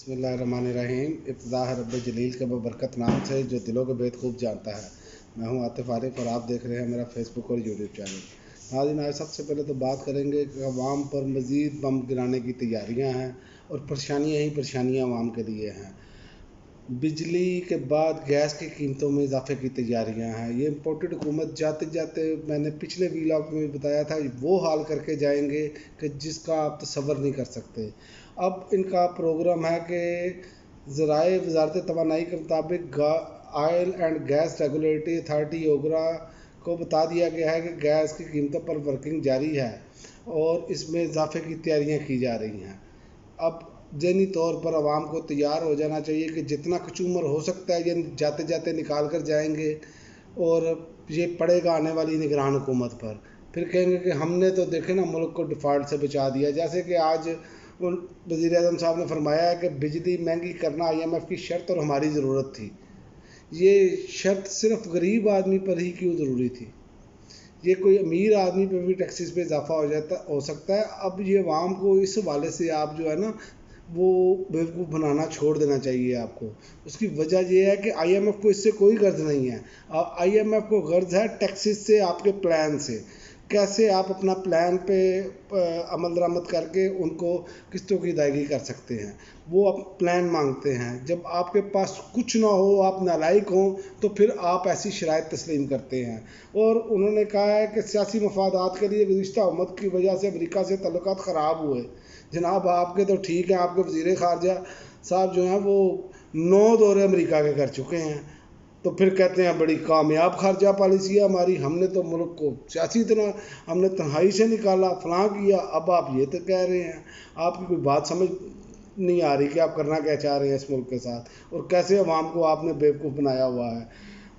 बिस्मिल्लाहिर्रहमानिर्रहीम। इब्तिदा है रब्बे जलील के बरकत नाम से जो दिलों के भेद खूब जानता है। मैं हूं आतिफ आरिफ और आप देख रहे हैं मेरा फेसबुक और यूट्यूब चैनल। नाज़रीन, आज सबसे पहले तो बात करेंगे कि अवाम पर मज़ीद बम गिराने की तैयारियां हैं और परेशानियां ही परेशानियां अवाम के लिए हैं। बिजली के बाद गैस की कीमतों में इजाफे की तैयारियां हैं। ये इम्पोर्टेड हुकूमत जाते जाते, मैंने पिछले वीलॉग में बताया था, वो हाल करके जाएंगे कि जिसका आप तसव्वुर नहीं कर सकते। अब इनका प्रोग्राम है कि ज़राए वजारत तवानाई के मुताबिक oil and gas regulatory authority OGRA को बता दिया गया है कि गैस की कीमतों पर वर्किंग जारी है और इसमें इजाफे की तैयारियां की जा रही हैं। अब ज़हनी तौर पर आवाम को तैयार हो जाना चाहिए कि जितना कचूमर हो सकता है ये जाते जाते निकाल कर जाएंगे और ये पड़ेगा आने वाली निगरान हुकूमत पर। फिर कहेंगे कि हमने तो देखे ना मुल्क को डिफ़ॉल्ट से बचा दिया। जैसे कि आज वज़ीर आज़म साहब ने फरमाया है कि बिजली महंगी करना IMF की शर्त और हमारी ज़रूरत थी। ये शर्त सिर्फ गरीब आदमी पर ही क्यों ज़रूरी थी? ये कोई अमीर आदमी पे भी टैक्सेस पे इजाफा हो सकता है। अब ये अवाम को इस हवाले से आप जो है ना वो बेवकूफ़ बनाना छोड़ देना चाहिए आपको। उसकी वजह ये है कि IMF को इससे कोई गर्ज नहीं है। IMF को गर्ज है टैक्सेस से, आपके प्लान से। कैसे आप अपना प्लान पे अमल दरामद करके उनको किस्तों की अदायगी कर सकते हैं। वो अब प्लान मांगते हैं। जब आपके पास कुछ ना हो, आप नालायक हों, तो फिर आप ऐसी शराइत तस्लीम करते हैं। और उन्होंने कहा है कि सियासी मफादात के लिए गुज़िश्ता हुकूमत की वजह से अमेरिका से तल्लुकात ख़राब हुए। जनाब, आपके तो ठीक है, आपके वज़ीर ख़ारजा साहब जो हैं वो 9 दौरे अमेरिका के कर चुके हैं, तो फिर कहते हैं बड़ी कामयाब खारजा पॉलिसी है हमारी, हमने तो मुल्क को सियासी तरह हमने तन्हाई से निकाला, फलां किया। अब आप ये तो कह रहे हैं, आपकी कोई बात समझ नहीं आ रही कि आप करना क्या चाह रहे हैं इस मुल्क के साथ और कैसे अवाम को आपने बेवकूफ़ बनाया हुआ है।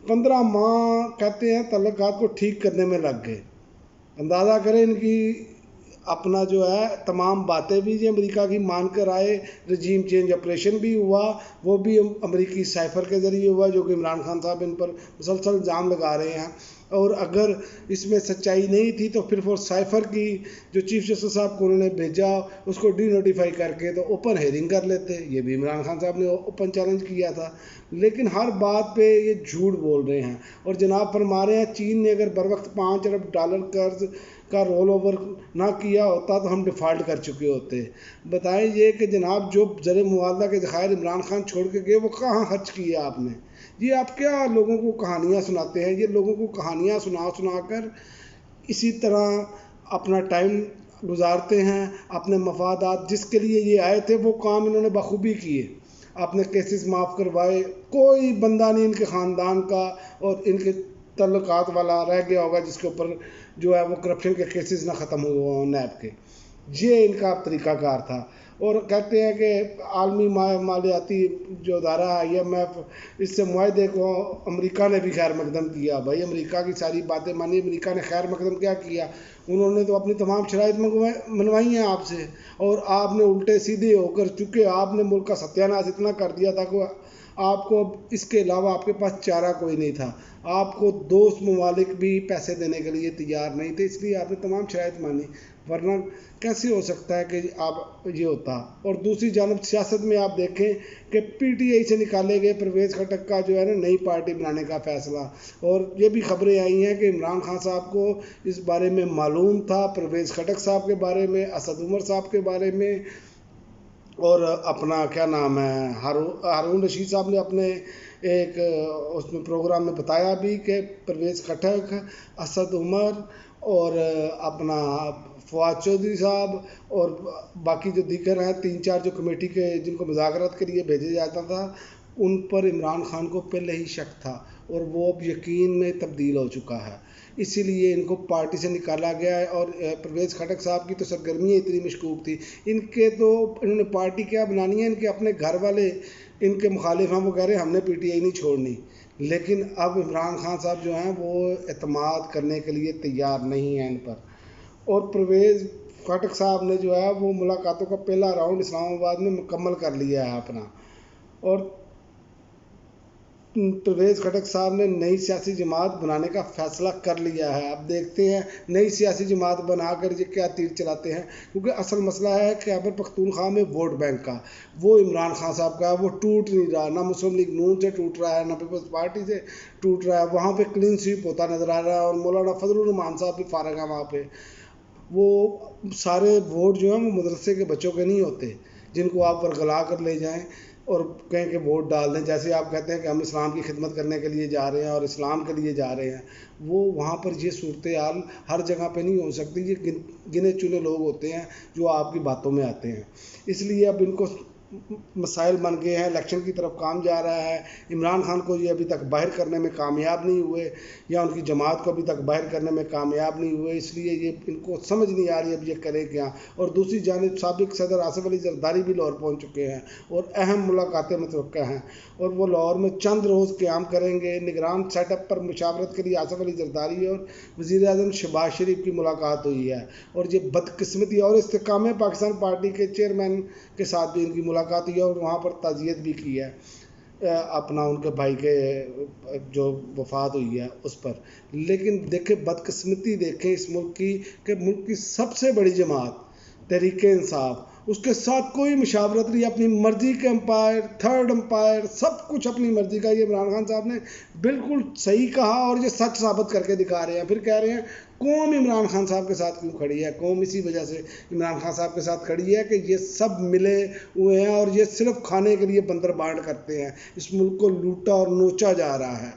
15 माह कहते हैं तल्लुकात को ठीक करने में लग गए। अंदाज़ा करें इनकी अपना जो है तमाम बातें भी जो अमेरिका की मान कर आए। रजीम चेंज ऑपरेशन भी हुआ, वो भी अमेरिकी साइफर के ज़रिए हुआ, जो कि इमरान खान साहब इन पर मुसलसल इल्ज़ाम लगा रहे हैं। और अगर इसमें सच्चाई नहीं थी तो फिर वो साइफर की जो चीफ जस्टिस साहब को उन्होंने भेजा, उसको डी नोटिफाई करके तो ओपन हेयरिंग कर लेते। ये भी इमरान खान साहब ने ओपन चैलेंज किया था। लेकिन हर बात पे ये झूठ बोल रहे हैं। और जनाब फरमा रहे हैं चीन ने अगर बर वक्त $5 अरब कर्ज का रोल ओवर ना किया होता तो हम डिफ़ॉल्ट कर चुके होते। बताएं ये कि जनाब जो ज़र मुआवजा के ज़खायर इमरान खान छोड़ के गए वो कहाँ खर्च किए आपने? ये आप क्या लोगों को कहानियाँ सुनाते हैं? ये लोगों को कहानियाँ सुना सुना कर इसी तरह अपना टाइम गुजारते हैं। अपने मफादात जिसके लिए ये आए थे वो काम इन्होंने बखूबी किए। आपने केसेस माफ़ करवाए, कोई बंदा नहीं इनके ख़ानदान का और इनके तल्लुकात वाला रह गया होगा जिसके ऊपर जो है वो करप्शन के केसेस ना ख़त्म हुए हों नैब के। ये इनका तरीक़ाकार था। और कहते हैं कि आलमी मालियाती जो अदारा है IMF, इससे मुआहदे को अमेरिका ने भी खैर मकदम किया। भाई अमेरिका की सारी बातें मानी, अमेरिका ने खैर मकदम क्या किया? उन्होंने तो अपनी तमाम शराइत मनवाई हैं आपसे और आपने उल्टे सीधे होकर, चूँकि आपने मुल्क का सत्यानाश इतना कर दिया था कि आपको इसके अलावा आपके पास चारा कोई नहीं था। आपको दोस्त ममालिक भी पैसे देने के लिए तैयार नहीं थे, इसलिए आपने तमाम शराइत मानी। वरना कैसे हो सकता है कि आप ये होता? और दूसरी जानब सियासत में आप देखें कि PTI से निकाले गए परवेज़ खटक का जो है ना नई पार्टी बनाने का फ़ैसला, और ये भी खबरें आई हैं कि इमरान खान साहब को इस बारे में मालूम था, परवेज़ खटक साहब के बारे में, असद उमर साहब के बारे में, और अपना क्या नाम है हारून रशीद साहब ने अपने एक उसमें प्रोग्राम में बताया भी कि परवेज़ खटक, असद उमर और अपना फवाद चौधरी साहब और बाकी जो दीगर हैं 3-4 जो कमेटी के जिनको मुज़ाकरात के लिए भेजा जाता था, उन पर इमरान खान को पहले ही शक था और वो अब यकीन में तब्दील हो चुका है। इसीलिए इनको पार्टी से निकाला गया है। और परवेज़ खटक साहब की तो सरगर्मियाँ इतनी मशकूक थी, इनके तो इन्होंने पार्टी क्या बनानी है, इनके अपने घर वाले इनके मुखालिफ हैं, वो कह रहे हैं हमने PTI नहीं छोड़नी। लेकिन अब इमरान खान साहब जो हैं वो एतमाद करने के लिए तैयार नहीं हैं इन पर। और परवेज़ खटक साहब ने जो है वो मुलाकातों का पहला राउंड इस्लामाबाद में मुकम्मल कर लिया है अपना। और پرویز خٹک صاحب نے نئی سیاسی جماعت بنانے کا فیصلہ کر لیا ہے. اب دیکھتے ہیں نئی سیاسی جماعت بنا کر یہ کیا تیر چلاتے ہیں، کیونکہ اصل مسئلہ ہے خیبر پختونخوا میں ووٹ بینک کا. وہ عمران خان صاحب کا ہے، وہ ٹوٹ نہیں رہا، نہ مسلم لیگ نون سے ٹوٹ رہا ہے، نہ پیپلز پارٹی سے ٹوٹ رہا ہے. وہاں پہ کلین سویپ ہوتا نظر آ رہا ہے، اور مولانا فضل الرحمان صاحب بھی فارغ ہیں وہاں پہ. وہ سارے ووٹ جو ہیں وہ مدرسے کے بچوں کے نہیں ہوتے جن کو آپ ورگلا کر لے جائیں اور کہیں کہ ووٹ ڈال دیں. جیسے آپ کہتے ہیں کہ ہم اسلام کی خدمت کرنے کے لیے جا رہے ہیں اور اسلام کے لیے جا رہے ہیں، وہ وہاں پر یہ صورتحال ہر جگہ پہ نہیں ہو سکتی. یہ گنے چنے لوگ ہوتے ہیں جو آپ کی باتوں میں آتے ہیں. اس لیے اب ان کو مسائل بن گئے ہیں، الیکشن کی طرف کام جا رہا ہے. عمران خان کو یہ ابھی تک باہر کرنے میں کامیاب نہیں ہوئے، یا ان کی جماعت کو ابھی تک باہر کرنے میں کامیاب نہیں ہوئے. اس لیے یہ ان کو سمجھ نہیں آ رہی اب یہ کرے کیا. اور دوسری جانب سابق صدر آصف علی زرداری بھی لاہور پہنچ چکے ہیں اور اہم ملاقاتیں متوقع ہیں، اور وہ لاہور میں چند روز قیام کریں گے. نگران سیٹ اپ پر مشاورت کے لیے آصف علی زرداری اور وزیر اعظم شہباز شریف کی ملاقات ہوئی ہے. اور یہ بدقسمتی اور استحکام پاکستان پارٹی کے چیئرمین کے ساتھ بھی ان کی ملاقات ہوئی ہے، اور وہاں پر تعزیت بھی کی ہے اپنا ان کے بھائی کے جو وفات ہوئی ہے اس پر. لیکن دیکھیں بدقسمتی دیکھیں اس ملک کی کہ ملک کی سب سے بڑی جماعت تحریک انصاف، اس کے ساتھ کوئی مشاورت نہیں، اپنی مرضی کے امپائر، تھرڈ امپائر، سب کچھ اپنی مرضی کا. یہ عمران خان صاحب نے بالکل صحیح کہا اور یہ سچ ثابت کر کے دکھا رہے ہیں. پھر کہہ رہے ہیں قوم عمران خان صاحب کے ساتھ کیوں کھڑی ہے. قوم اسی وجہ سے عمران خان صاحب کے ساتھ کھڑی ہے کہ یہ سب ملے ہوئے ہیں اور یہ صرف کھانے کے لیے بندر بانٹ کرتے ہیں. اس ملک کو لوٹا اور نوچا جا رہا ہے،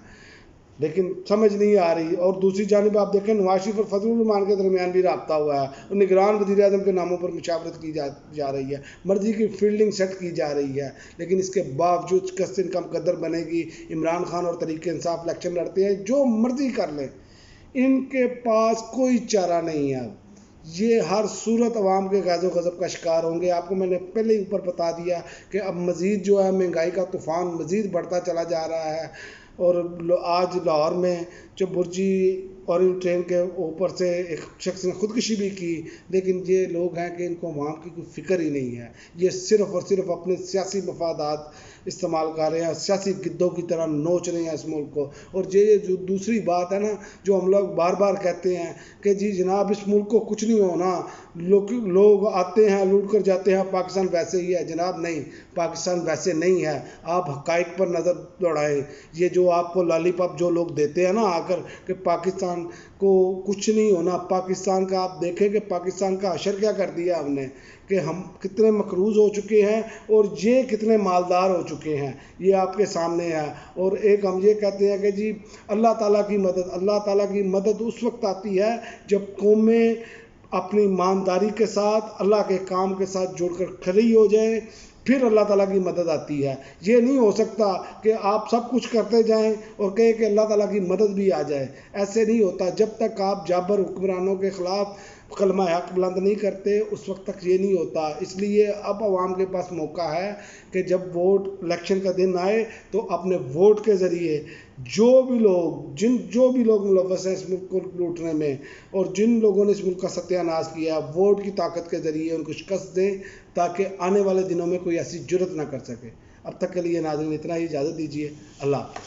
لیکن سمجھ نہیں آ رہی. اور دوسری جانب آپ دیکھیں نواز شریف اور فضل الرحمان کے درمیان بھی رابطہ ہوا ہے، اور نگران وزیر اعظم کے ناموں پر مشاورت کی جا رہی ہے، مرضی کی فیلڈنگ سیٹ کی جا رہی ہے. لیکن اس کے باوجود شکست ان کا مقدر بنے گی. عمران خان اور تحریک انصاف الیکشن لڑتے ہیں، جو مرضی کر لیں، ان کے پاس کوئی چارہ نہیں ہے. یہ ہر صورت عوام کے غیظ و غضب کا شکار ہوں گے. آپ کو میں نے پہلے ہی اوپر بتا دیا کہ اب مزید جو ہے مہنگائی کا طوفان مزید بڑھتا چلا جا رہا ہے. اور آج لاہور میں جو برجی اور ٹرین کے اوپر سے ایک شخص نے خودکشی بھی کی. لیکن یہ لوگ ہیں کہ ان کو عوام کی کوئی فکر ہی نہیں ہے. یہ صرف اور صرف اپنے سیاسی مفادات استعمال کر رہے ہیں، سیاسی گدوں کی طرح نوچ رہے ہیں اس ملک کو. اور یہ جو دوسری بات ہے نا جو ہم لوگ بار بار کہتے ہیں کہ جی جناب اس ملک کو کچھ نہیں ہونا، لوگ آتے ہیں لوٹ کر جاتے ہیں، پاکستان ویسے ہی ہے. جناب نہیں، پاکستان ویسے نہیں ہے. آپ حقائق پر نظر دوڑائیں. یہ جو آپ کو لالی پاپ جو لوگ دیتے ہیں نا آ کر کہ پاکستان کو کچھ نہیں ہونا، پاکستان کا آپ دیکھیں کہ پاکستان کا حشر کیا کر دیا ہم نے، کہ ہم کتنے مقروض ہو چکے ہیں اور یہ کتنے مالدار ہو چکے ہیں. یہ آپ کے سامنے ہے. اور ایک ہم یہ کہتے ہیں کہ جی اللہ تعالیٰ کی مدد، اللہ تعالیٰ کی مدد اس وقت آتی ہے جب قومیں اپنی ایمانداری کے ساتھ اللہ کے کام کے ساتھ جڑ کر کھڑی ہو جائیں، پھر اللہ تعالیٰ کی مدد آتی ہے. یہ نہیں ہو سکتا کہ آپ سب کچھ کرتے جائیں اور کہیں کہ اللہ تعالیٰ کی مدد بھی آ جائے. ایسے نہیں ہوتا. جب تک آپ جابر حکمرانوں کے خلاف کلمہ حق بلند نہیں کرتے اس وقت تک یہ نہیں ہوتا. اس لیے اب عوام کے پاس موقع ہے کہ جب ووٹ الیکشن کا دن آئے تو اپنے ووٹ کے ذریعے جو بھی لوگ ملوث ہیں اس ملک کو لوٹنے میں اور جن لوگوں نے اس ملک کا ستیہ ناش کیا، ووٹ کی طاقت کے ذریعے ان کو شکست دیں تاکہ آنے والے دنوں میں کوئی ایسی جرت نہ کر سکے. اب تک کے لیے ناظرین اتنا ہی، اجازت دیجیے. اللہ حافظ.